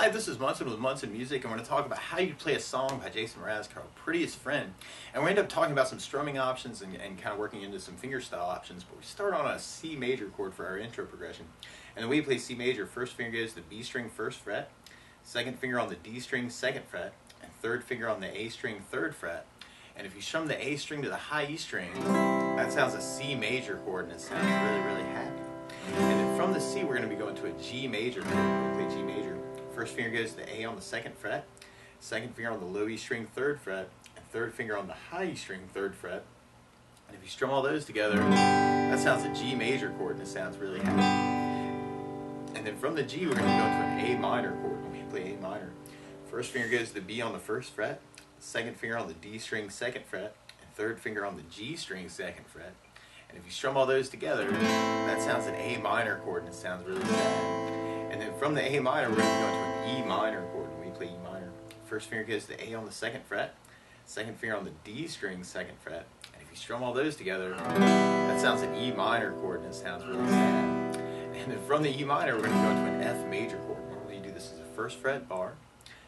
Hi, this is Munson with Munson Music, and we're going to talk about how you play a song by Mraz called Prettiest Friend. And we're going to end up talking about some strumming options and kind of working into some fingerstyle options, but we start on a C major chord for our intro progression. And the way you play C major, first finger goes to the B string, first fret, second finger on the D string, second fret, and third finger on the A string, third fret. And if you strum the A string to the high E string, that sounds a C major chord, and it sounds really, really happy. And then from the C, we're going to be going to a G major chord. We're going to play G major. First finger goes to the A on the second fret, second finger on the low E string, third fret, and third finger on the high E string, third fret. And if you strum all those together, that sounds a G major chord, and it sounds really happy. And then from the G, we're going to go to an A minor chord when we play A minor. First finger goes to the B on the first fret, second finger on the D string, second fret, and third finger on the G string, second fret. And if you strum all those together, that sounds an A minor chord, and it sounds really sad. And then from the A minor, we're going to go to an E minor chord when we play E minor. First finger goes to the A on the second fret, second finger on the D string, second fret. And if you strum all those together, that sounds an E minor chord, and it sounds really sad. And then from the E minor, we're going to go into an F major chord. Normally you do this as a first fret bar,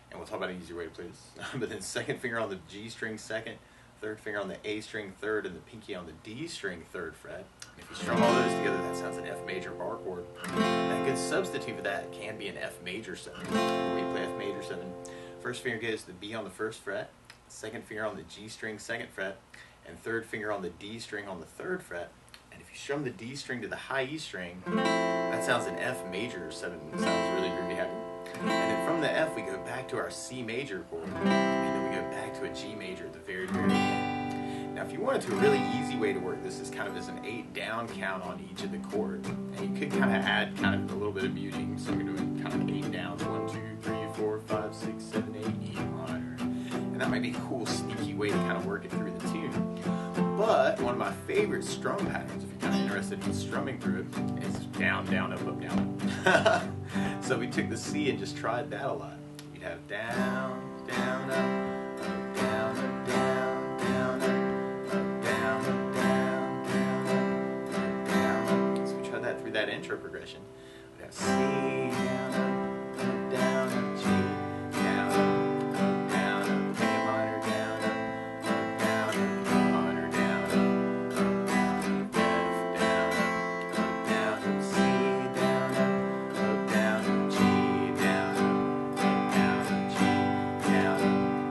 and we'll talk about an easier way to play this. But then second finger on the G string, second, third finger on the A string, third, and the pinky on the D string, third fret. And if you strum all those together, that sounds an F major bar chord. And a good substitute for that can be an F major 7. When we play F major 7, first finger goes to the B on the first fret, second finger on the G string, second fret, and third finger on the D string on the third fret. And if you strum the D string to the high E string, that sounds an F major 7. It sounds really, really happy. And then from the F, we go back to our C major chord, and then we go back to a G major at the very, very end. Now, if you wanted to, a really easy way to work this is kind of as an 8 down count on each of the chords. And you could kind of add kind of a little bit of muting, so you're doing kind of 8 downs, 1, 2, 3, 4, 5, 6, 7, 8, E minor. And that might be a cool, sneaky way to kind of work it through the tune. But one of my favorite strum patterns, if you're kind of interested in strumming through it, is down, down, up, up, down, up. So we took the C and just tried that a lot. You'd have down, down, up, down, up, down, down, up, down, up, down, down, up, down, up. So we tried that through that intro progression. We'd have C, down, up, down, up, G, down, up, down, up, A minor, down, up, down, up, E minor, down, up, down, up, F, down, up, C, down, up, down, up, G, down, up, G, down,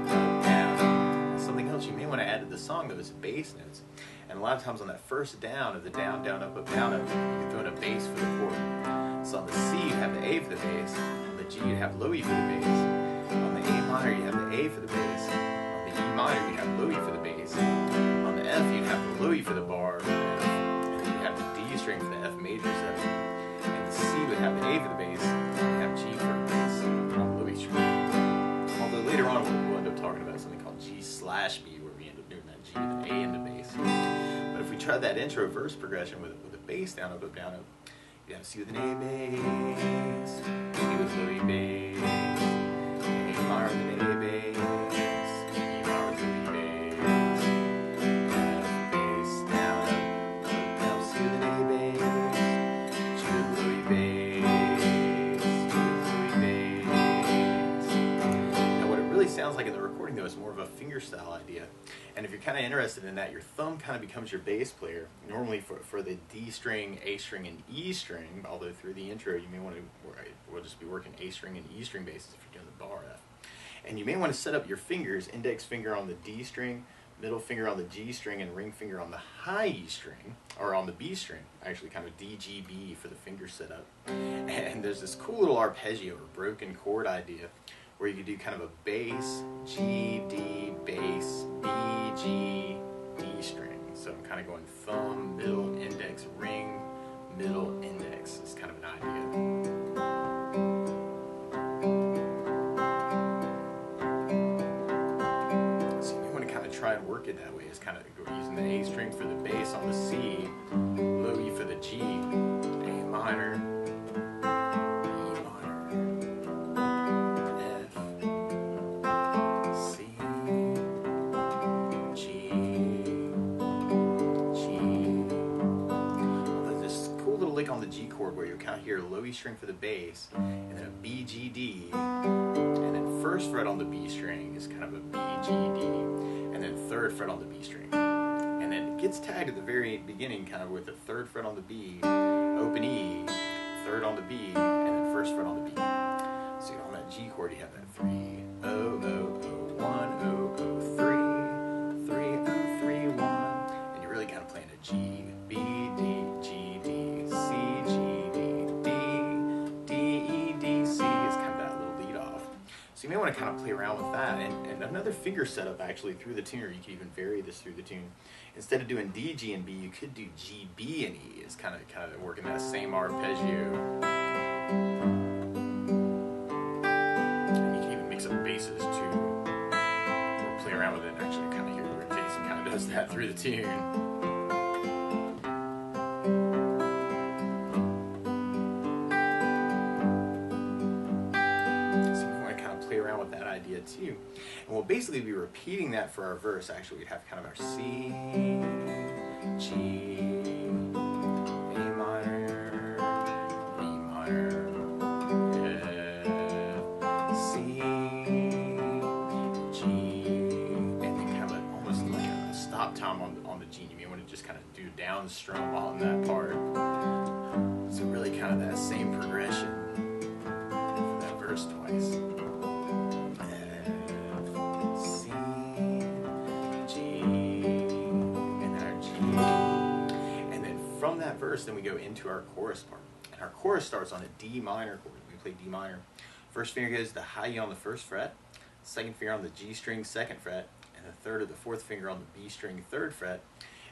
up, down. Something else you may want to add to the song, though, is bass notes. And a lot of times on that first down of the down, down, up, down, up, you can throw in a bass for the chord. So on the C, you have the A for the bass. On the G, you have low E for the bass. On the A minor, you have the A for the bass. On the E minor, you have low E for the bass. On the F, you'd have the low E for the bar. And then you have the D string for the F major 7. And the C would have the A for the bass. And you have G for the bass on the low E string. Although later on, we'll end up talking about something called G/B, where we end up doing that G with an A in the bass. But if we tried that intro verse progression with a bass down, up, down, up, you have C with an A bass, C with low E bass, A minor with an A bass, E minor with low E bass, F bass down, up, down, C with an A bass, G with low E bass, C with low E bass. Now what it really sounds like in the recording though is more of a fingerstyle idea. And if you're kind of interested in that, your thumb kind of becomes your bass player. Normally for the D string, A string, and E string, although through the intro you may want to, we'll just be working A string and E string basses if you're doing the bar F. And you may want to set up your fingers, index finger on the D string, middle finger on the G string, and ring finger on the high E string, or on the B string, actually kind of DGB for the finger setup. And there's this cool little arpeggio or broken chord idea where you could do kind of a bass, G, D, bass, B, G, D string. So I'm kind of going thumb, middle, index, ring, middle, index. It's kind of an idea. So you may want to kind of try and work it that way. It's kind of using the A string for the bass on the C, low E for the G, A minor, lick on the G chord where you'll kind of hear a low E string for the bass, and then a B, G, D, and then first fret on the B string is kind of a B, G, D, and then third fret on the B string. And then it gets tagged at the very beginning kind of with the third fret on the B, open E, third on the B, and then first fret on the B. So on that G chord you have that 3, 0, 0, 0, 1, 0, 0, 3, 3, 0, 3, 1, and you're really kind of playing a G, B, D, G, D, C, G, D, D, D, E, D, C is kind of that little lead off. So you may want to kind of play around with that, and another finger setup actually through the tune, or you could even vary this through the tune. Instead of doing D, G, and B, you could do G, B, and E. It's kind of working that same arpeggio. And you can even mix up basses too, or play around with it and actually kind of hear where Jason kind of does that through the tune. Too. And we'll basically be repeating that for our verse. Actually, we'd have kind of our C, G, A minor, B minor, F, C, G, and then kind of almost like a stop time on the G. You may want to just kind of do down strum on that part. So really kind of that same progression for that verse twice. From that verse, then we go into our chorus part. And our chorus starts on a D minor chord. We play D minor. First finger goes to the high E on the first fret, second finger on the G string, second fret, and the third or the fourth finger on the B string, third fret.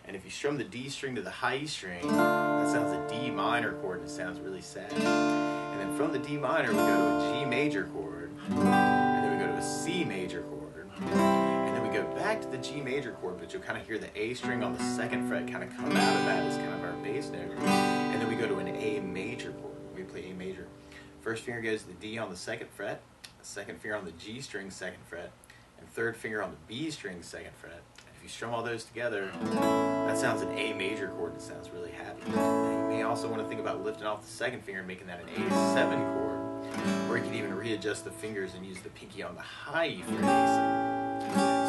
And if you strum the D string to the high E string, that sounds a D minor chord, and it sounds really sad. And then from the D minor, we go to a G major chord, and then we go to a C major chord. And then we go back to the G major chord, but you'll kind of hear the A string on the second fret kind of come out of that as kind of our bass note. And then we go to an A major chord. We play A major. First finger goes to the D on the second fret, second finger on the G string, second fret, and third finger on the B string, second fret. And if you strum all those together, that sounds an A major chord and sounds really happy. Now you may also want to think about lifting off the second finger and making that an A7 chord. Or you can even readjust the fingers and use the pinky on the high E for an A7.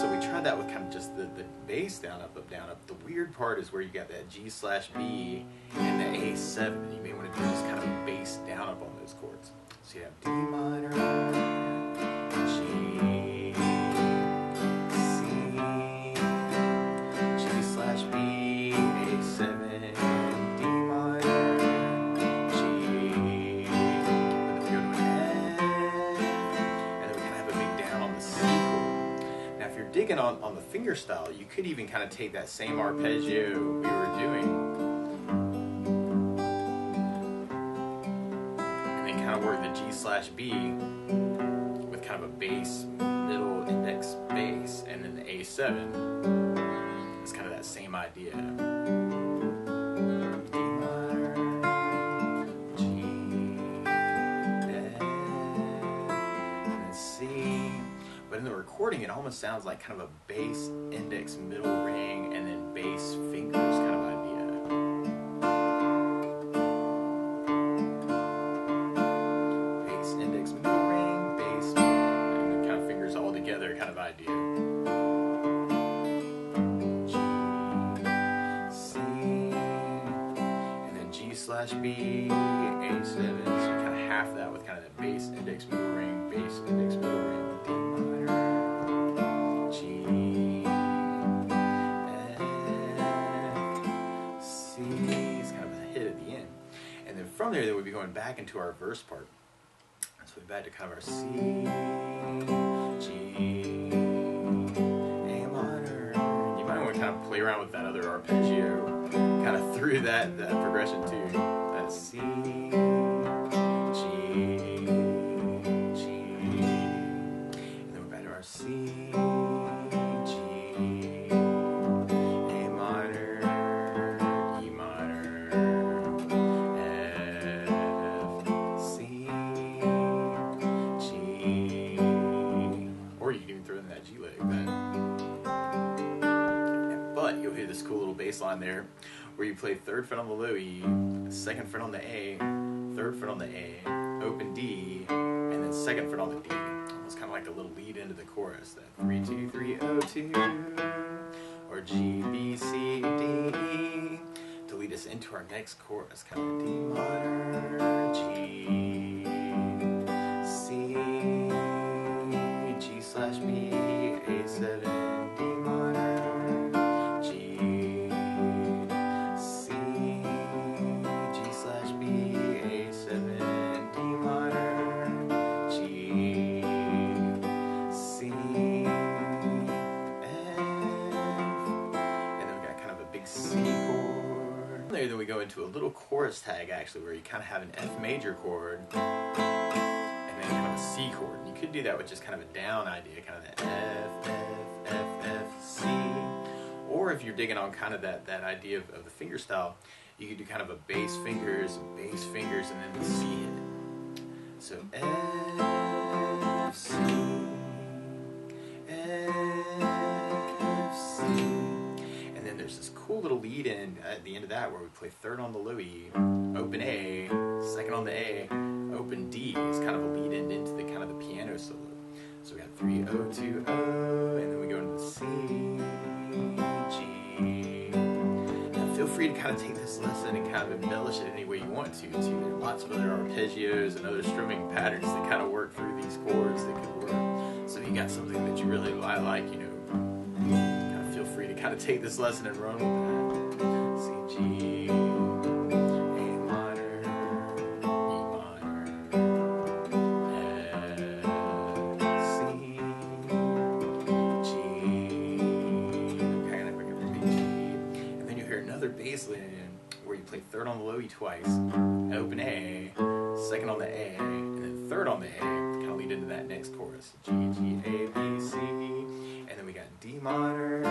So we tried that with kind of just the bass down, up, up, down, up. The weird part is where you got that G/B and the A7, and you may want to do just kind of a bass down, up on those chords. So you have D minor, G, C, G/B, A7, D minor, G, and then we go to an F, and then we kind of have a big down on the C chord. Now if you're digging on the fingerstyle, you could even kind of take that same arpeggio we were doing and then kind of work the G/B with kind of a bass, middle index bass, and then the A7 is kind of that same idea. D minor, G, F, and then C. But in the recording, it almost sounds like kind of a bass index middle ring and then bass fingers kind of idea. Bass index middle ring, bass, and then kind of fingers all together kind of idea. G, C, and then G/B, A7. So you kind of half that with kind of that bass index middle ring, bass index middle ring. From there, then we'd be going back into our verse part. So we're back to kind of our C, G, A minor. You might want to kind of play around with that other arpeggio, kind of through that progression too. That C, G, G, and then we're back to our C, bass line there where you play 3rd fret on the low E, 2nd fret on the A, 3rd fret on the A, open D, and then 2nd fret on the D. Almost kind of like a little lead into the chorus. That 3 2 3 0 2, or G B C D E, to lead us into our next chorus, kind of D minor, G, C, G slash B, A7, D minor, G, C, G slash B, A7, D minor, G, C, F, and then we got kind of a big C chord. There, then we go into a little chorus tag actually, where you kind of have an F major chord and then kind of a C chord. And you could do that with just kind of a down idea, kind of the F, F, F, F, C. Or if you're digging on kind of that idea of the fingerstyle, you could do kind of a bass fingers, and then the C hit. So F, C, F, C. And then there's this cool little lead in at the end of that where we play 3rd on the low E, open A, 2nd on the A, open D. It's kind of a lead in into the kind of the piano solo. So we got 3 0 2 0, and then we go into the C, G. Now feel free to kind of take this lesson and kind of embellish it any way you want to. There are lots of other arpeggios and other strumming patterns that kind of work through these chords that could work. So if you got something that you really like, you know, kind of feel free to kind of take this lesson and run with that. C, G, A minor, E minor, F, C, G, kind of like a big G, and then you hear another bass line where you play 3rd on the low E twice, open A, 2nd on the A, and then 3rd on the A, kind of lead into that next chorus. G, G, A, B, C, and then we got D minor,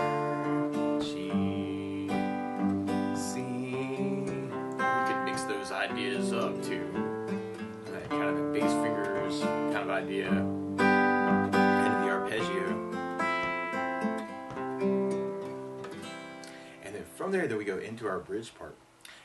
G, C. We could mix those ideas up too. Kind of the bass fingers kind of idea, and the arpeggio. And then from there, we go into our bridge part.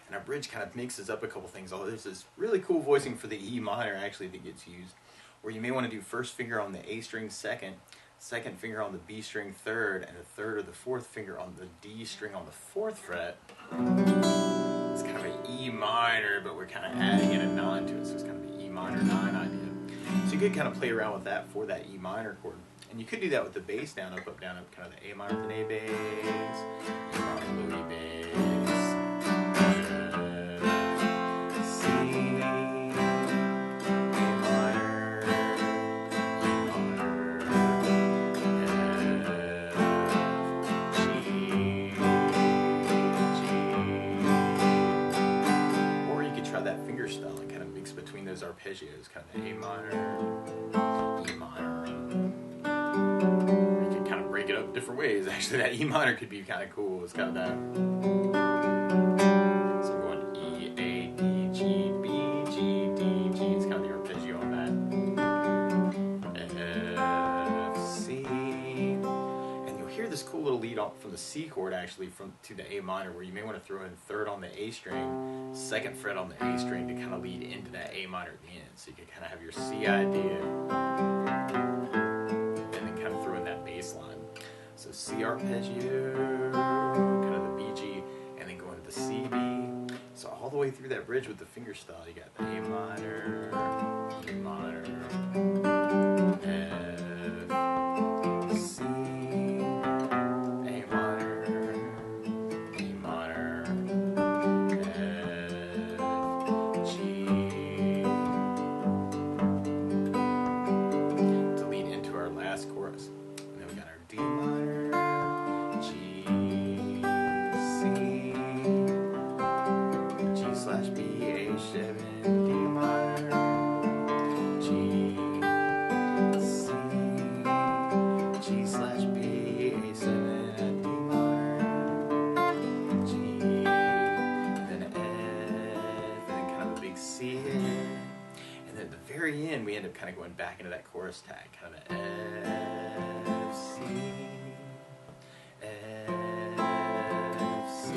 And our bridge kind of mixes up a couple things. Although there's this really cool voicing for the E minor actually that gets used, where you may want to do 1st finger on the A string 2nd, 2nd finger on the B string 3rd, and the 3rd or the 4th finger on the D string on the 4th fret. It's kind of an E minor, but we're kind of adding in a 9 to it, so it's kind of an E minor 9 idea. So you could kind of play around with that for that E minor chord. And you could do that with the bass down, up, down, up, kind of the A minor with an A bass, E minor low E bass. Fingerstyle and kind of mix between those arpeggios, kind of the A minor, E minor. You can kind of break it up different ways. Actually, that E minor could be kind of cool. It's kind of that. So I'm going E, A, D, G, B, G, D, G. It's kind of the arpeggio on that. F, C. And you'll hear this cool little lead off from the C chord actually to the A minor, where you may want to throw in 3rd on the A string, 2nd fret on the A string to kind of lead into that A minor at the end. So you can kind of have your C idea and then kind of throw in that bass line. So C arpeggio, kind of the B, G, and then go into the C, B. So all the way through that bridge with the fingerstyle, you got the A minor, E minor, F, C, A minor, E minor, F, G, to lead into our last chorus. And then we got our D minor, G, C, G slash B, A7, D minor, G, C, G slash B, A7, D minor, G, and then F, and then kind of a big C hit. And then at the very end, we end up kind of going back into that chorus tag, kind of the F, C, F, C,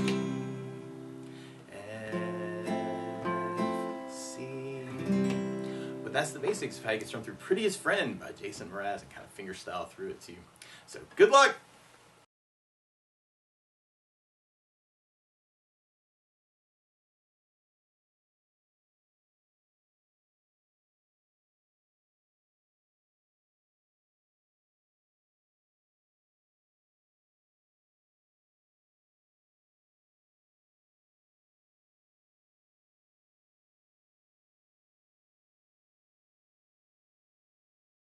that's the basics of how you can strum through Prettiest Friend by Jason Mraz and kind of fingerstyle through it too. So good luck!